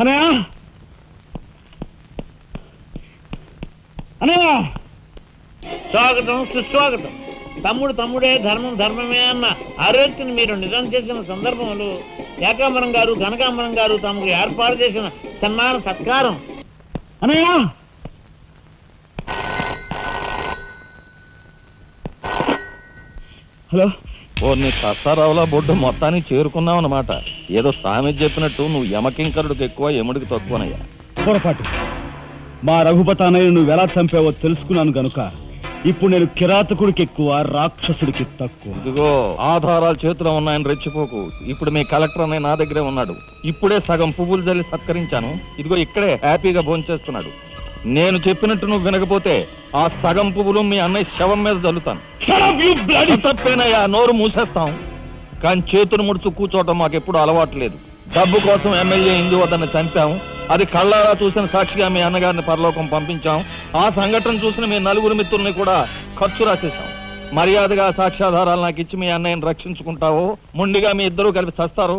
అనయ్య అనయ్య, స్వాగతం సుస్వాగతం. తమ్ముడు తమ్ముడే, ధర్మం ధర్మమే అన్న ఆరోగ్యం మీరు నిజం చేసిన సందర్భంలో ఏకాంబరం గారు కనకాంబరం గారు తమకు ఏర్పాటు చేసిన సన్మాన సత్కారం. అనయ్య హలో. ఓ నీ సత్తారావులా బొడ్డు మొత్తానికి చేరుకున్నావు అన్నమాట. ఏదో సామెత చెప్పినట్టు నువ్వు యమకింకరుడికి ఎక్కువ యముడికి తక్కువనయ్యా. పొరపాటు. మా రఘుపతి అన్నయ్య నువ్వు ఎలా చంపావో తెలుసుకున్నాను గనుక ఇప్పుడు నేను కిరాతకుడికి ఎక్కువ, రాక్షసుడికి తక్కువ. ఇదిగో ఆధారాలు చేతిలో ఉన్నాయని రెచ్చిపోకు. ఇప్పుడు మీ కలెక్టర్ అన్నయ్య నా దగ్గరే ఉన్నాడు. ఇప్పుడే సగం పువ్వులు జల్లి సత్కరించాను. ఇదిగో ఇక్కడే హ్యాపీగా భోంచేస్తున్నాడు. నేను చెప్పినట్టు నువ్వు వినకపోతే ఆ సగం పువ్వులు మీ అన్నయ్య శవం మీద జల్లుతాను. తప్పేనయ్యా, నోరు మూసేస్తాం. కానీ చేతులు ముడుచు కూర్చోవటం మాకెప్పుడు అలవాటు లేదు. డబ్బు కోసం ఎమ్మెల్యే ఇందువద్దను చంపాం. అది కళ్ళారా చూసిన సాక్షిగా మీ అన్నగారిని పరలోకం పంపించాం. ఆ సంఘటన చూసిన మీ నలుగురు మిత్రుల్ని కూడా ఖర్చు రాసేశాం. మర్యాదగా సాక్ష్యాధారాలు నాకు ఇచ్చి మీ అన్నయ్యని రక్షించుకుంటావో ముండిగా మీ ఇద్దరూ కలిపి చస్తారో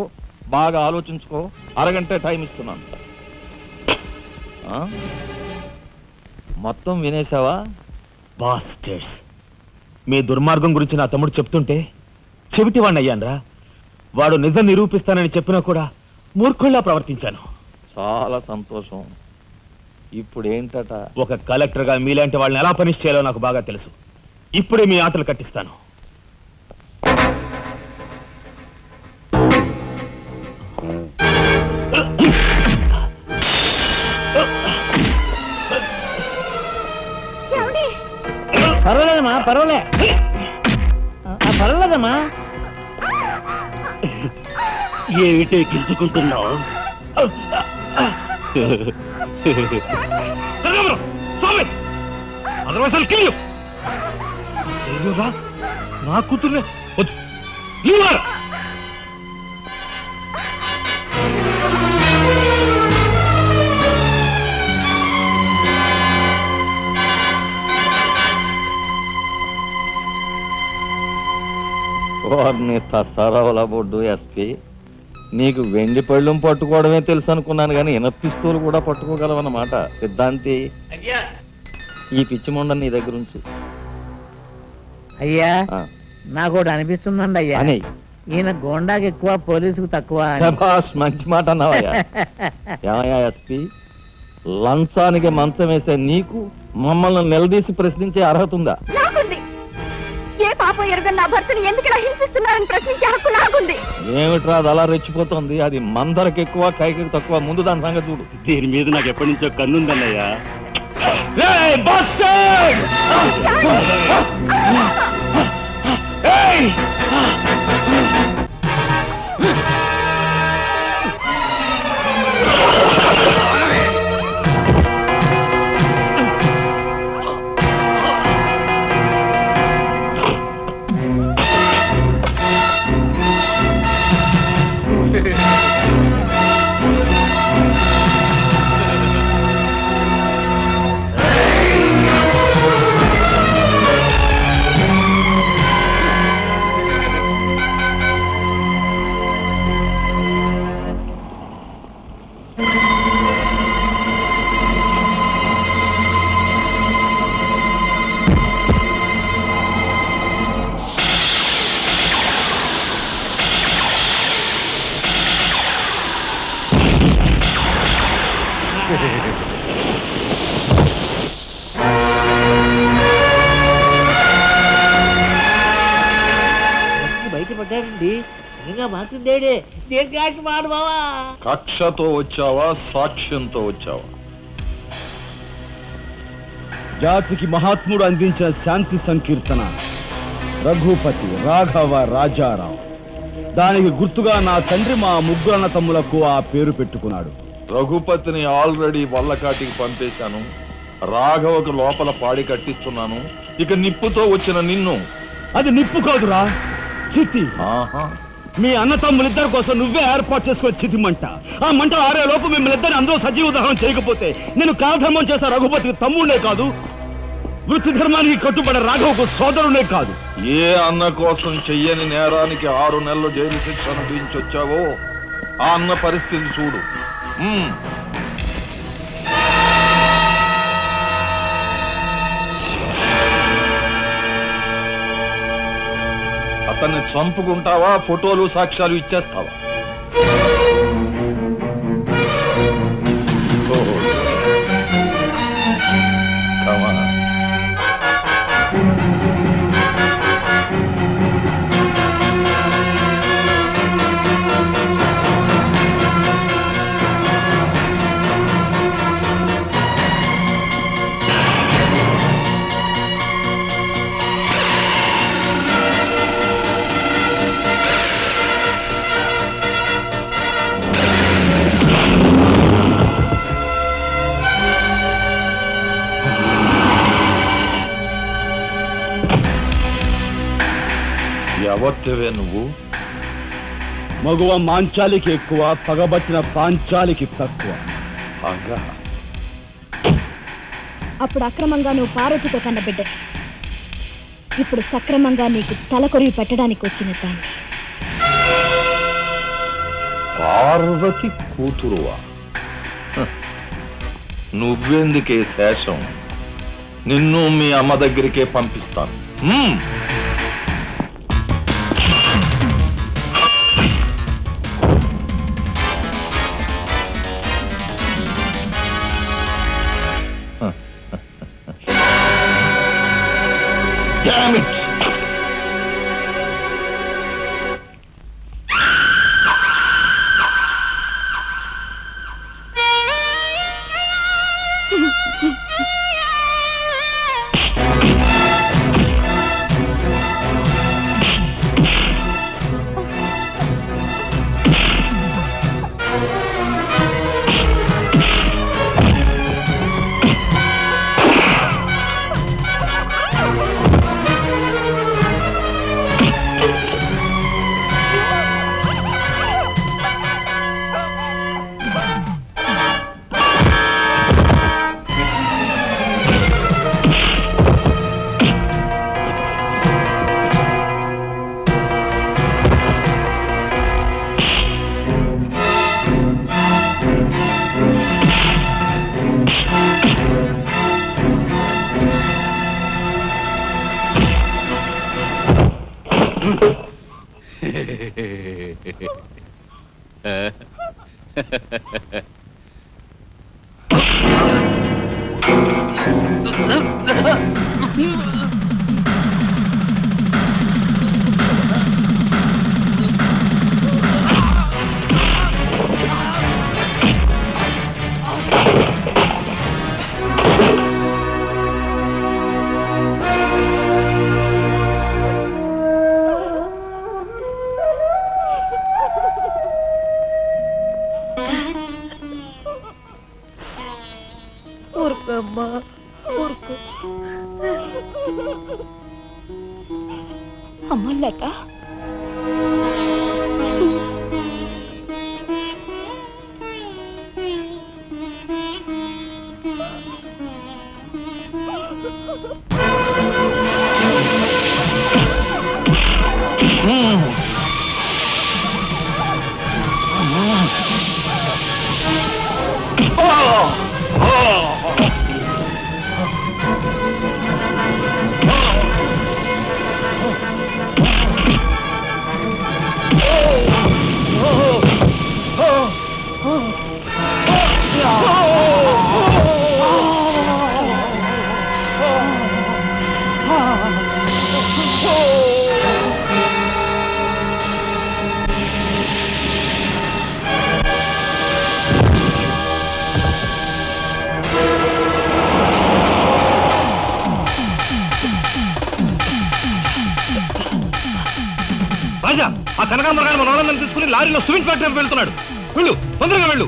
బాగా ఆలోచించుకో. అరగంటే టైం ఇస్తున్నాను. మొత్తం వినేశావా? బాస్టర్స్, మీ దుర్మార్గం గురించి నా తమ్ముడు చెప్తుంటే చెవిటి వాడిని అయ్యాన్రా. వాడు నిజం నిరూపిస్తానని చెప్పినా కూడా మూర్ఖుల్లా ప్రవర్తించాను. చాలా సంతోషం. ఇప్పుడు ఏంటట? ఒక కలెక్టర్గా మీలాంటి వాళ్ళని ఎలా పనిష్ చేయాలో నాకు బాగా తెలుసు. ఇప్పుడే మీ ఆటలు కట్టిస్తాను. పర్వాలేదమ్మా, పర్వాలేదమ్మా. ఏమిటి గిల్చుకుంటున్నావు? నా కూతుర్నే వారిని తసారావుల బొడ్డు ఎస్పీ, నీకు వెండి పళ్ళం పట్టుకోవడమే తెలుసు అనుకున్నాను కానీ పిస్తూలు కూడా పట్టుకోగలవన్నమాట. సిద్ధాంతి, ఈ పిచ్చి మొండ నీ దగ్గర నుంచి. అయ్యా నాకు కూడా అనిపిస్తుందండి అయ్యా, ఈయన గోండాకి ఎక్కువ, పోలీసుకు తక్కువ. మంచి మాట అన్నావయ్యా. ఏమయ్యా ఎస్పీ, లంచానికి మంచం వేసే నీకు మమ్మల్ని నిలదీసి ప్రశ్నించే అర్హత ఉందా? ఏ పాప ఎరుగన్న భర్తని ఎందుకు హింసిస్తున్నారని ప్రశ్నించే హక్కు నాకుంది. ఏమిట్రా అది అలా రెచ్చిపోతుంది? అది మందరికి ఎక్కువ, కైకి తక్కువ. ముందు దాని సంగతి చూడు. దీని మీద నాకు ఎప్పటి నుంచో కన్నుందన్నయ్యా. బయటపడ్డాడండి. మాట్లాడే కక్షతో వచ్చావా, సాక్ష్యంతో వచ్చావా? జాతికి మహాత్ముడు అందించిన శాంతి సంకీర్తన రఘుపతి రాఘవ రాజారావు. దానికి గుర్తుగా నా తండ్రి మా ముగ్గురన్న తమ్ములకు ఆ పేరు పెట్టుకున్నాడు. రఘుపతిని ఆల్రెడీ వల్లకాటికి పంపేశాను. రాఘవకు లోపల పాడి కట్టిస్తున్నాను. ఇక నిప్పుతో వచ్చిన నిన్ను. అది నిప్పు కాదురా, చితి. మీ అన్న తమ్ములిద్దరి కోసం నువ్వే ఏర్పాటు చేసుకుని చితి మంట. ఆ మంట ఆరే లోపు మిమ్మల్ని ఇద్దరిని అందరూ సజీవ దహనం చేయకపోతే నేను కాలధర్మం చేసా రఘుపతికి తమ్ముడే కాదు వృత్తి ధర్మానికి కట్టుబడే రాఘవకు సోదరునే కాదు. ఏ అన్న కోసం చెయ్యని నేరానికి 6 నెలలు జైలు శిక్ష అనుభవించొచ్చావో ఆ అన్న పరిస్థితి చూడు. అతన్ని చంపుకుంటావా, ఫోటోలు సాక్ష్యాలు ఇచ్చేస్తావా? ఎవరివే నువ్వు? మగువ మాంచాలికి ఎక్కువ, పగబట్టిన పాంచాలికి తక్కువ. అప్పుడు అక్రమంగా నువ్వు పార్వతితో కన్న బిడ్డ, ఇప్పుడు సక్రమంగా నీకు తలకొరివి పెట్టడానికి వచ్చిన దాన్ని. పార్వతి కూతురువా? నువ్వెందుకే శేషం? నిన్ను మీ అమ్మ దగ్గరికే పంపిస్తాను. Damn it! అమ్మలట రాజా, ఆ కనకాంబరగాడు మన వాళ్ళని తీసుకుని లారీలో సిమెంట్ ఫ్యాక్టరీకి వెళ్తున్నాడు. వెళ్ళు, తొందరగా వెళ్ళు.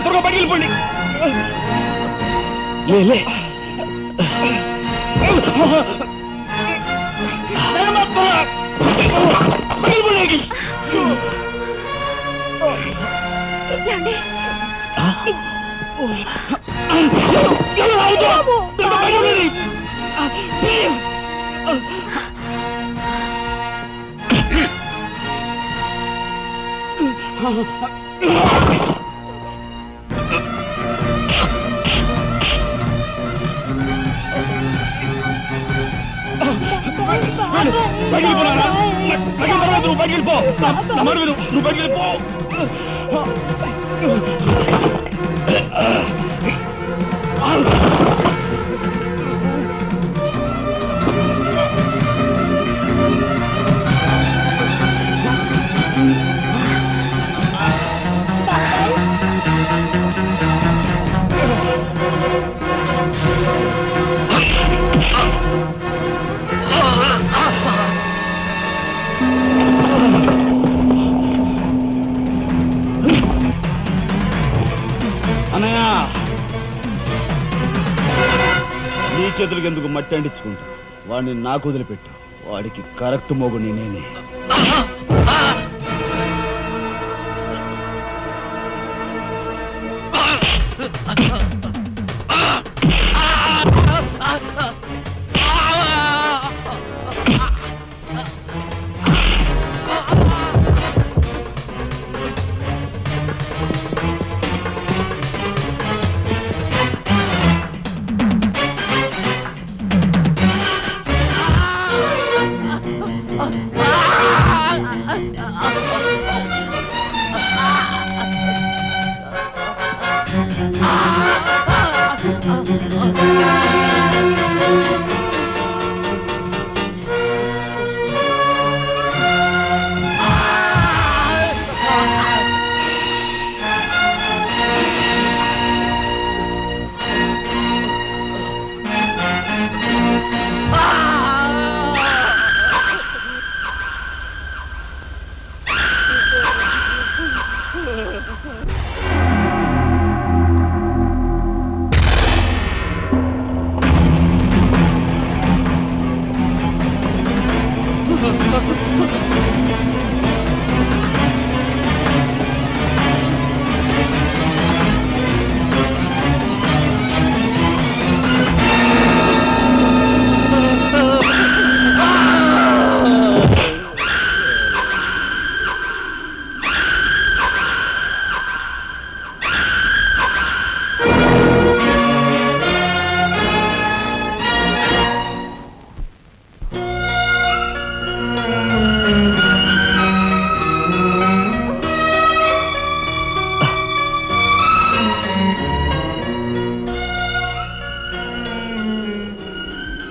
త్వరగా బయటికి వెళ్ళిపోండి. లే అన్నయ్య, నీ చేతులకు ఎందుకు మట్టి అంటించుకుంటా? వాడిని నాకు వదిలిపెట్టు. వాడికి కరెక్ట్ మోగుని నేనే.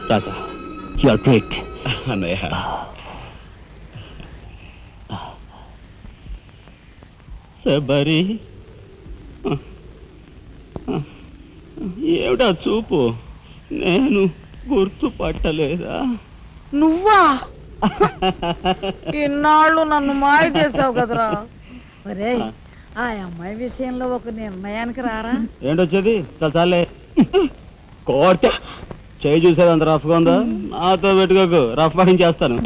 రాజా, యు ఆర్ గ్రేట్. అన్నయ్య, శబరి, ఏమిటా చూపు? నేను గుర్తుపట్టలేదా? నువ్వా? ఇన్నాళ్ళు నన్ను మాయ చేసావు కదరా. ఒరేయ్, ఆ అమ్మాయి విషయంలో ఒక నిర్ణయానికి రారా? ఏంటొచ్చేది? చాలే కోర్టే చేయి చూసేది అంత రఫ్గా ఉందా? నాతో పెట్టుకోకు, రఫ్ చేస్తాను.